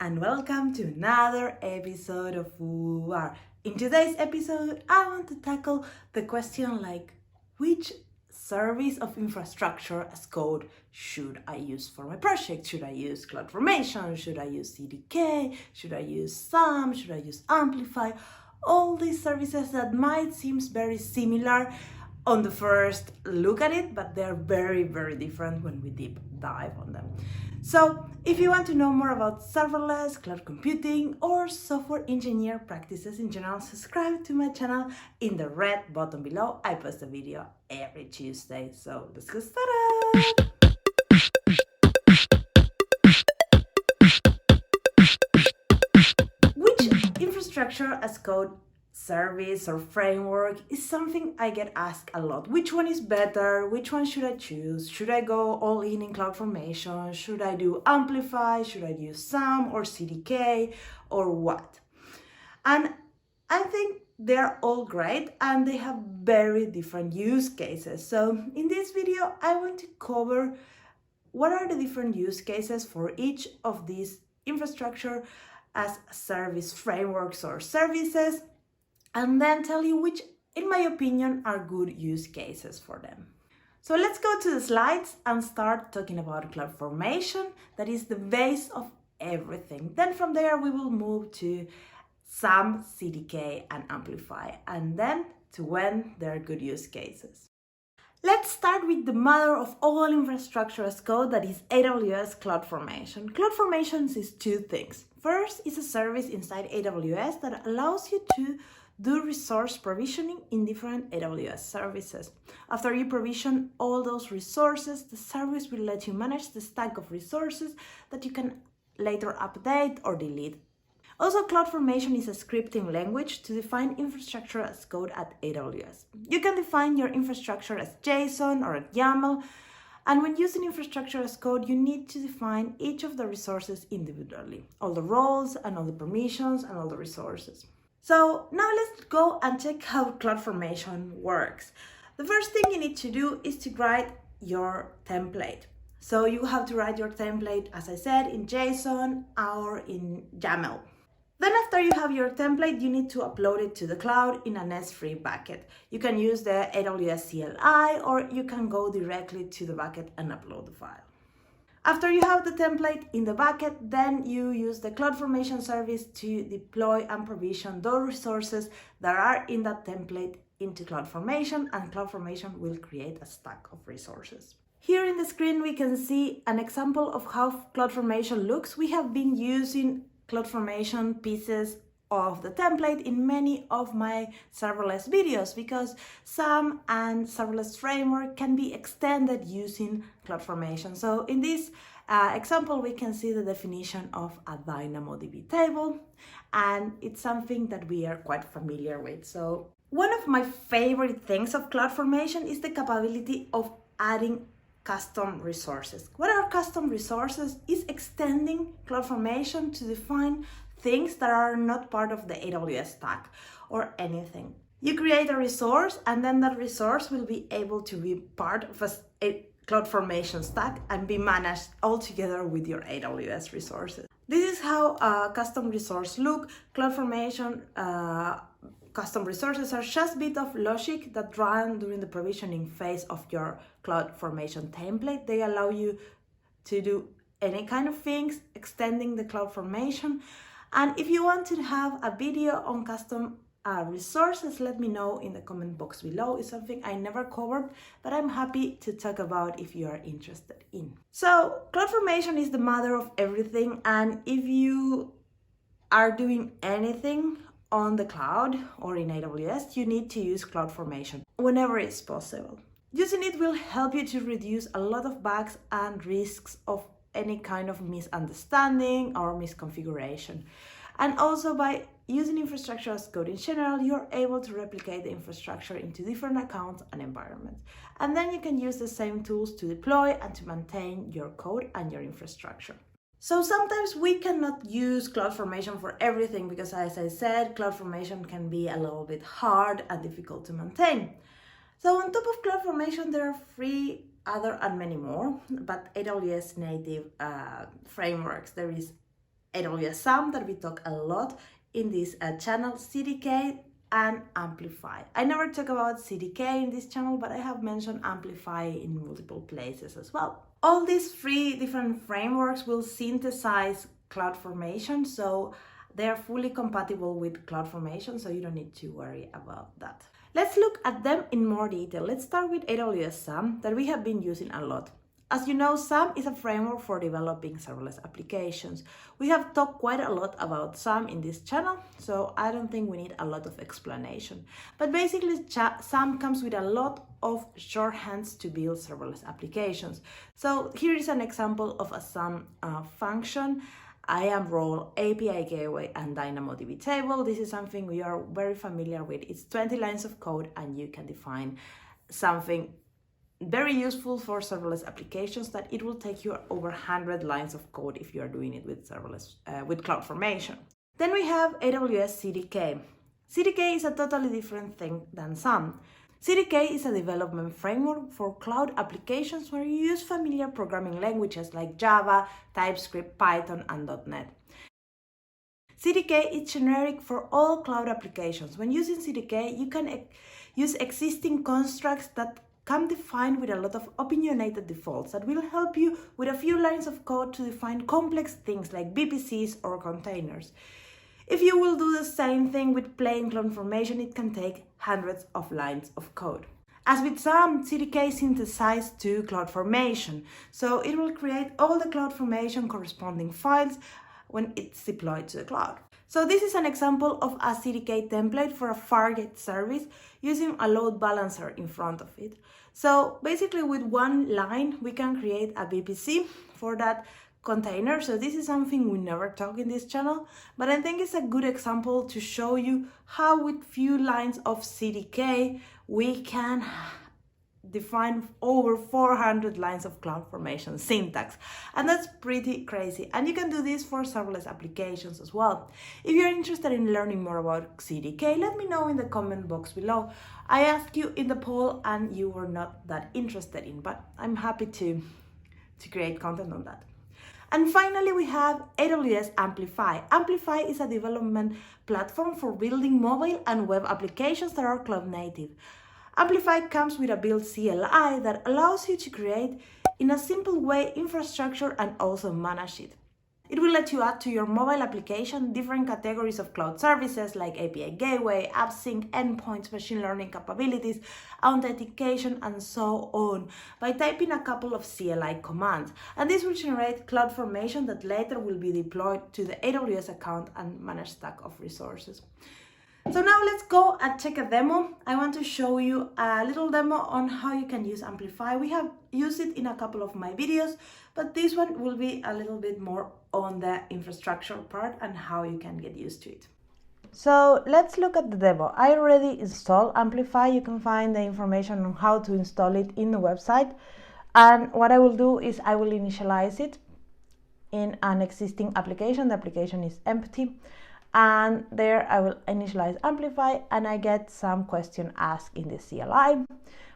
and welcome to another episode of FooBar. In today's episode, I want to tackle the question like, which service of infrastructure as code should I use for my project? Should I use CloudFormation? Should I use CDK? Should I use SAM? Should I use Amplify? All these services that might seem very similar on the first look at it, but they're very, very different when we deep dive on them. So if you want to know more about serverless, cloud computing, or software engineer practices in general, subscribe to my channel in the red button below. I post a video every Tuesday, so let's get started. Which infrastructure as code service or framework is something I get asked a lot. Which one is better? Which one should I choose? Should I go all in CloudFormation? Should I do Amplify? Should I use SAM or CDK or what? And I think they're all great and they have very different use cases. So in this video, I want to cover what are the different use cases for each of these infrastructure as service frameworks or services, and then tell you which, in my opinion, are good use cases for them. So let's go to the slides and start talking about CloudFormation, that is the base of everything. Then from there, we will move to SAM, CDK, and Amplify, and then to when there are good use cases. Let's start with the mother of all infrastructure as code, that is AWS CloudFormation. CloudFormation is two things. First, it's a service inside AWS that allows you to do resource provisioning in different AWS services. After you provision all those resources, the service will let you manage the stack of resources that you can later update or delete. Also, CloudFormation is a scripting language to define infrastructure as code at AWS. You can define your infrastructure as JSON or at YAML, and when using infrastructure as code, you need to define each of the resources individually, all the roles and all the permissions and all the resources. So now let's go and check how CloudFormation works. The first thing you need to do is to write your template. So you have to write your template, as I said, in JSON or in YAML. Then after you have your template, you need to upload it to the cloud in an S3 bucket. You can use the AWS CLI or you can go directly to the bucket and upload the file. After you have the template in the bucket, then you use the CloudFormation service to deploy and provision those resources that are in that template into CloudFormation, and CloudFormation will create a stack of resources. Here in the screen, we can see an example of how CloudFormation looks. We have been using CloudFormation pieces of the template in many of my serverless videos because SAM and serverless framework can be extended using CloudFormation. So in this example, we can see the definition of a DynamoDB table, and it's something that we are quite familiar with. So one of my favorite things of CloudFormation is the capability of adding custom resources. What are custom resources? Is extending CloudFormation to define things that are not part of the AWS stack or anything. You create a resource and then that resource will be able to be part of a CloudFormation stack and be managed all together with your AWS resources. This is how a custom resource look. CloudFormation custom resources are just a bit of logic that run during the provisioning phase of your CloudFormation template. They allow you to do any kind of things, extending the CloudFormation. And if you want to have a video on custom resources, let me know in the comment box below. It's something I never covered, but I'm happy to talk about if you are interested in. So CloudFormation is the mother of everything, and if you are doing anything on the cloud or in AWS, you need to use CloudFormation whenever it's possible. Using it will help you to reduce a lot of bugs and risks of any kind of misunderstanding or misconfiguration. And also by using infrastructure as code in general, you're able to replicate the infrastructure into different accounts and environments. And then you can use the same tools to deploy and to maintain your code and your infrastructure. So sometimes we cannot use CloudFormation for everything because, as I said, CloudFormation can be a little bit hard and difficult to maintain. So on top of CloudFormation, there are three other and many more, but AWS native frameworks. There is AWS SAM that we talk a lot in this channel, CDK and Amplify. I never talk about CDK in this channel, but I have mentioned Amplify in multiple places as well. All these 3 different frameworks will synthesize CloudFormation, so they are fully compatible with CloudFormation, so you don't need to worry about that. Let's look at them in more detail. Let's start with AWS SAM that we have been using a lot. As you know, SAM is a framework for developing serverless applications. We have talked quite a lot about SAM in this channel, so I don't think we need a lot of explanation. But basically, SAM comes with a lot of shorthands to build serverless applications. So here is an example of a SAM function. IAM role, API gateway, and DynamoDB table. This is something we are very familiar with. It's 20 lines of code, and you can define something very useful for serverless applications that it will take you over 100 lines of code if you are doing it with serverless, with CloudFormation. Then we have AWS CDK. CDK is a totally different thing than SAM. CDK is a development framework for cloud applications where you use familiar programming languages like Java, TypeScript, Python, and .NET. CDK is generic for all cloud applications. When using CDK, you can use existing constructs that come defined with a lot of opinionated defaults that will help you with a few lines of code to define complex things like VPCs or containers. If you will do the same thing with plain CloudFormation, it can take hundreds of lines of code. As with SAM, CDK synthesized to CloudFormation, so it will create all the CloudFormation corresponding files when it's deployed to the cloud. So this is an example of a CDK template for a Fargate service using a load balancer in front of it. So basically with one line, we can create a VPC for that container. So this is something we never talk in this channel, but I think it's a good example to show you how with few lines of CDK, we can define over 400 lines of CloudFormation syntax, and that's pretty crazy. And you can do this for serverless applications as well. If you're interested in learning more about CDK, let me know in the comment box below. I asked you in the poll and you were not that interested in, but I'm happy to create content on that. And finally, we have AWS Amplify. Amplify is a development platform for building mobile and web applications that are cloud native. Amplify comes with a built CLI that allows you to create in a simple way infrastructure and also manage it. It will let you add to your mobile application different categories of cloud services like API gateway, app sync, endpoints, machine learning capabilities, authentication, and so on by typing a couple of CLI commands. And this will generate CloudFormation that later will be deployed to the AWS account and managed stack of resources. So now let's go and check a demo. I want to show you a little demo on how you can use Amplify. We have used it in a couple of my videos, but this one will be a little bit more on the infrastructure part and how you can get used to it. So let's look at the demo. I already installed Amplify. You can find the information on how to install it in the website. And what I will do is I will initialize it in an existing application. The application is empty. And there I will initialize Amplify and I get some question asked in the CLI.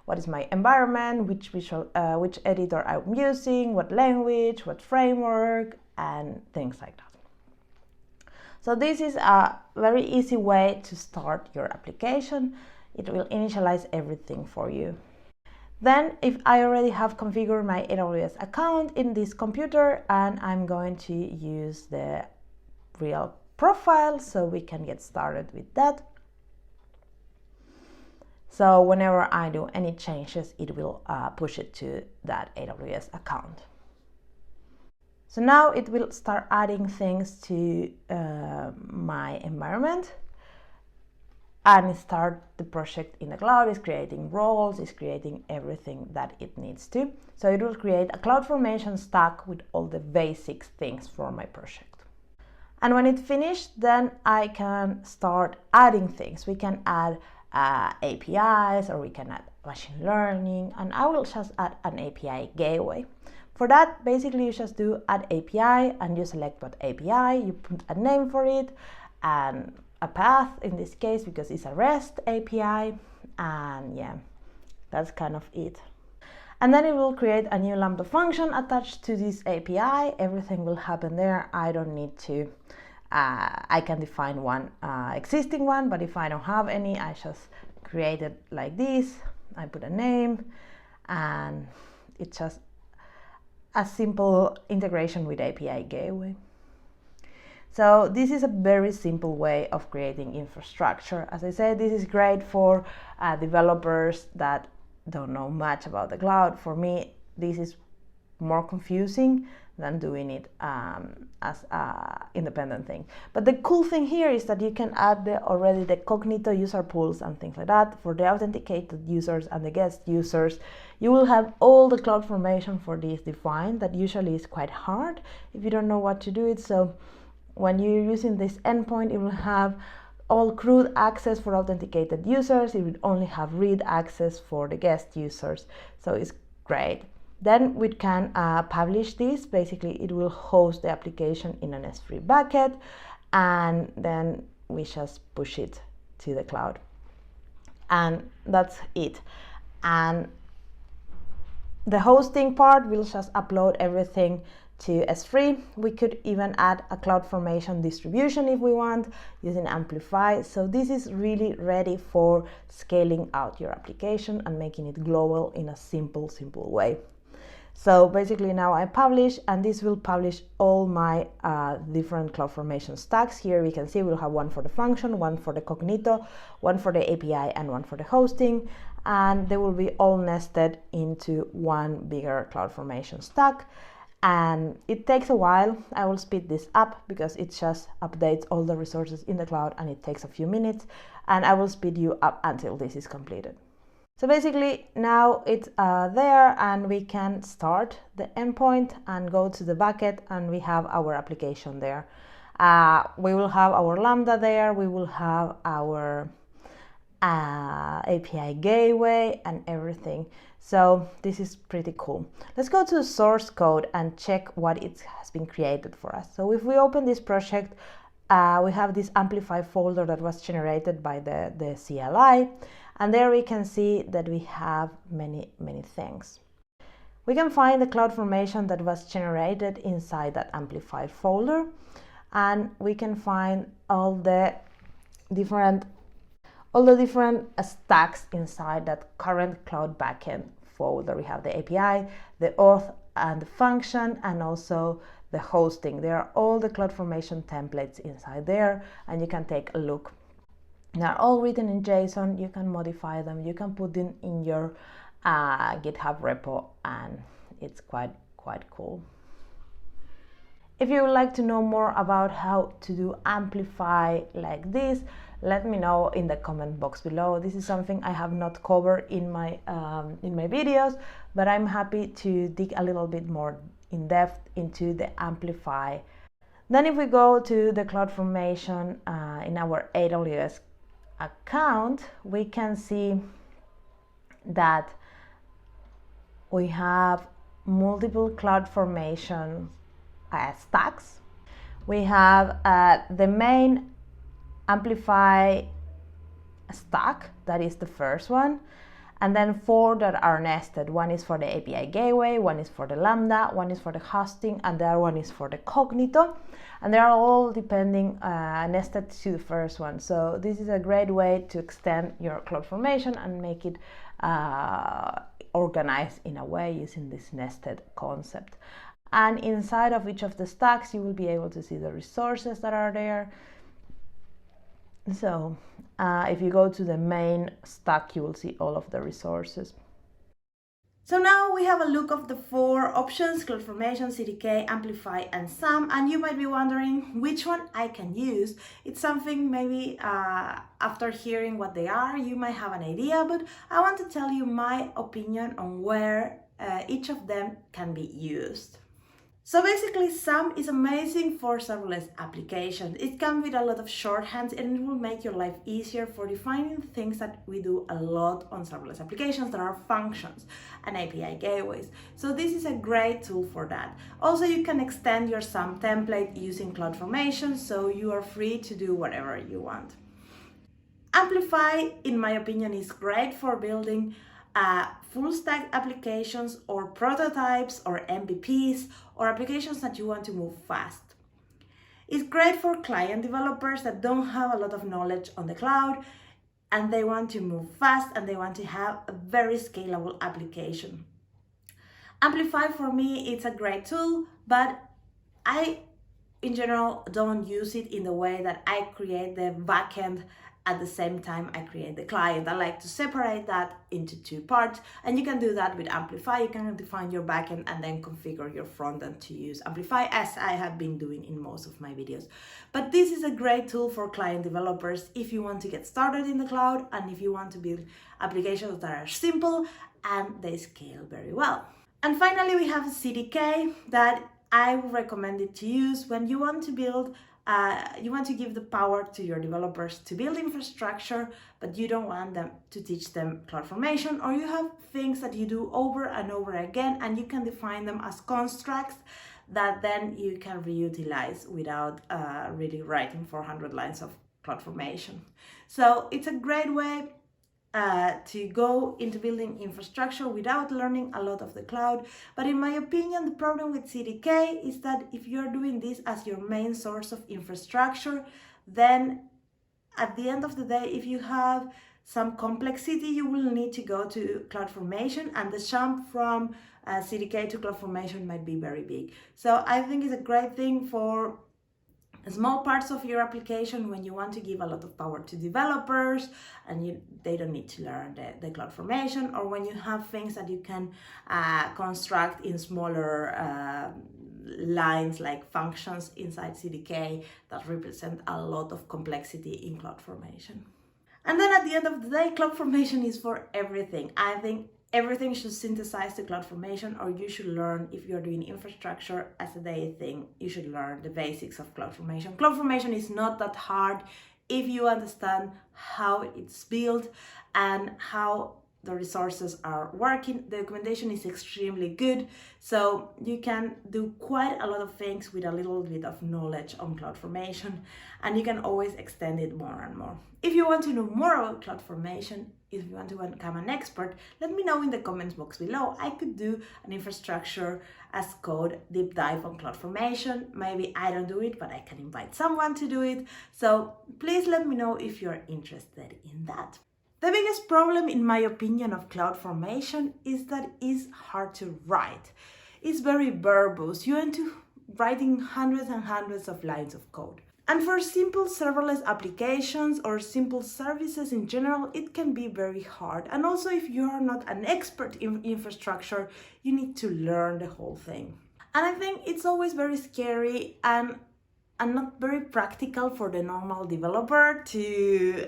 What is my environment, which editor I'm using, what language, what framework, and things like that. So this is a very easy way to start your application. It will initialize everything for you. Then if I already have configured my AWS account in this computer and I'm going to use the real profile so we can get started with that. So whenever I do any changes, it will push it to that AWS account. So now it will start adding things to my environment and start the project in the cloud. It's creating roles, it's creating everything that it needs to. So it will create a CloudFormation stack with all the basic things for my project. And when it's finished, then I can start adding things. We can add APIs or we can add machine learning, and I will just add an API gateway. For that, basically you just do add API and you select what API, you put a name for it and a path in this case because it's a REST API, and yeah, that's kind of it. And then it will create a new Lambda function attached to this API. Everything will happen there. I don't need to, I can define one existing one, but if I don't have any, I just create it like this. I put a name, and it's just a simple integration with API gateway. So this is a very simple way of creating infrastructure. As I said, this is great for developers that don't know much about the cloud. For me, this is more confusing than doing it as an independent thing. But the cool thing here is that you can add already the Cognito user pools and things like that for the authenticated users and the guest users. You will have all the CloudFormation for this defined. That usually is quite hard if you don't know what to do it. So when you're using this endpoint, it will have all CRUD access for authenticated users. It will only have read access for the guest users. So it's great. Then we can publish this. Basically, it will host the application in an S3 bucket, and then we just push it to the cloud. And that's it. And the hosting part will just upload everything to S3. We could even add a CloudFormation distribution if we want using Amplify. So this is really ready for scaling out your application and making it global in a simple way. So basically now I publish, and this will publish all my different CloudFormation stacks. Here we can see we'll have one for the function, one for the Cognito, one for the API, and one for the hosting. And they will be all nested into one bigger CloudFormation stack. And it takes a while. I will speed this up because it just updates all the resources in the cloud, and it takes a few minutes. And I will speed you up until this is completed. So basically now it's there, and we can start the endpoint and go to the bucket, and we have our application there. We will have our Lambda there. We will have our API gateway and everything. So this is pretty cool. Let's go to the source code and check what it has been created for us. So if we open this project, we have this Amplify folder that was generated by the CLI. And there we can see that we have many things. We can find the CloudFormation that was generated inside that Amplify folder. And we can find all the different stacks inside that current cloud backend folder. We have the API, the auth and the function, and also the hosting. There are all the CloudFormation templates inside there, and you can take a look. They're all written in JSON. You can modify them. You can put them in your GitHub repo, and it's quite cool. If you would like to know more about how to do Amplify like this, let me know in the comment box below. This is something I have not covered in my videos, but I'm happy to dig a little bit more in depth into the Amplify. Then if we go to the CloudFormation in our AWS account, we can see that we have multiple CloudFormation stacks. We have the main Amplify stack, that is the first one, and then 4 that are nested. One is for the API gateway, one is for the Lambda, one is for the hosting, and the other one is for the Cognito. And they are all depending nested to the first one. So this is a great way to extend your CloudFormation and make it organized in a way using this nested concept. And inside of each of the stacks, you will be able to see the resources that are there. So if you go to the main stack, you will see all of the resources. So now we have a look of the 4 options: CloudFormation, CDK, Amplify, and SAM. And you might be wondering which one I can use. It's something maybe after hearing what they are, you might have an idea, but I want to tell you my opinion on where each of them can be used. So basically, SAM is amazing for serverless applications. It comes with a lot of shorthands, and it will make your life easier for defining things that we do a lot on serverless applications, that are functions and API gateways. So this is a great tool for that. Also, you can extend your SAM template using CloudFormation, so you are free to do whatever you want. Amplify, in my opinion, is great for building full stack applications or prototypes or MVPs or applications that you want to move fast. It's great for client developers that don't have a lot of knowledge on the cloud and they want to move fast and they want to have a very scalable application. Amplify for me, it's a great tool, but I in general don't use it in the way that I create the backend at the same time I create the client. I like to separate that into two parts, and you can do that with Amplify. You can define your backend and then configure your frontend to use Amplify, as I have been doing in most of my videos. But this is a great tool for client developers if you want to get started in the cloud and if you want to build applications that are simple and they scale very well. And finally, we have a CDK that I would recommend it to use when you want to build, you want to give the power to your developers to build infrastructure, but you don't want them to teach them CloudFormation, or you have things that you do over and over again and you can define them as constructs that then you can reutilize without really writing 400 lines of CloudFormation. So it's a great way to go into building infrastructure without learning a lot of the cloud. But in my opinion, the problem with CDK is that if you're doing this as your main source of infrastructure, then at the end of the day, if you have some complexity, you will need to go to CloudFormation, and the jump from CDK to CloudFormation might be very big. So I think it's a great thing for small parts of your application when you want to give a lot of power to developers and they don't need to learn the CloudFormation, or when you have things that you can construct in smaller lines like functions inside CDK that represent a lot of complexity in CloudFormation. And then at the end of the day, CloudFormation is for everything. I think everything should synthesize to CloudFormation, or you should learn, if you're doing infrastructure as a day thing, you should learn the basics of CloudFormation. CloudFormation is not that hard if you understand how it's built and how the resources are working. The documentation is extremely good, so you can do quite a lot of things with a little bit of knowledge on CloudFormation, and you can always extend it more and more. If you want to know more about CloudFormation, if you want to become an expert, let me know in the comments box below. I could do an infrastructure as code deep dive on CloudFormation. Maybe I don't do it, but I can invite someone to do it. So please let me know if you're interested in that. The biggest problem, in my opinion, of CloudFormation is that it's hard to write. It's very verbose. You end up writing hundreds and hundreds of lines of code. And for simple serverless applications or simple services in general, it can be very hard. And also, if you are not an expert in infrastructure, you need to learn the whole thing. And I think it's always very scary and not very practical for the normal developer to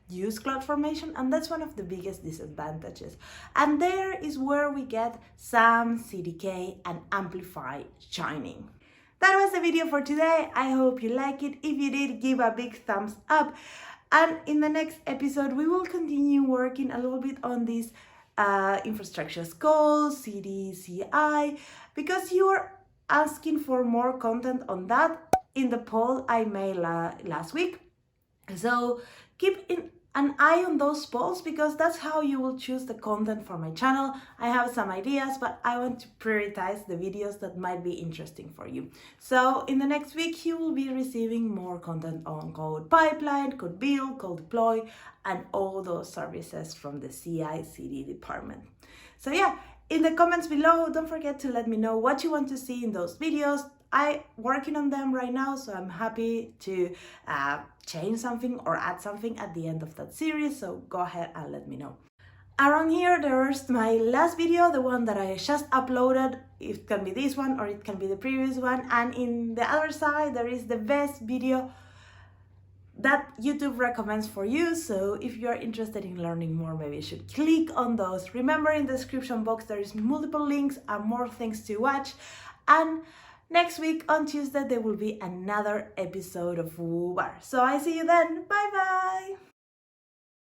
use CloudFormation, and that's one of the biggest disadvantages. And there is where we get SAM, CDK, and Amplify shining. That was the video for today. I hope you like it. If you did, give a big thumbs up. And in the next episode, we will continue working a little bit on these infrastructure as code, CD, CI, because you are asking for more content on that in the poll I made last week. So keep an eye on those polls, because that's how you will choose the content for my channel. I have some ideas, but I want to prioritize the videos that might be interesting for you. So in the next week, you will be receiving more content on code pipeline, code build, code deploy, and all those services from the CI/CD department. So yeah, in the comments below, don't forget to let me know what you want to see in those videos. I'm working on them right now, so I'm happy to change something or add something at the end of that series, so go ahead and let me know. Around here, there's my last video, the one that I just uploaded. It can be this one or it can be the previous one, and in the other side, there is the best video that YouTube recommends for you. So if you're interested in learning more, maybe you should click on those. Remember, in the description box, there is multiple links and more things to watch. And next week on Tuesday, there will be another episode of FooBar. So I see you then. Bye bye.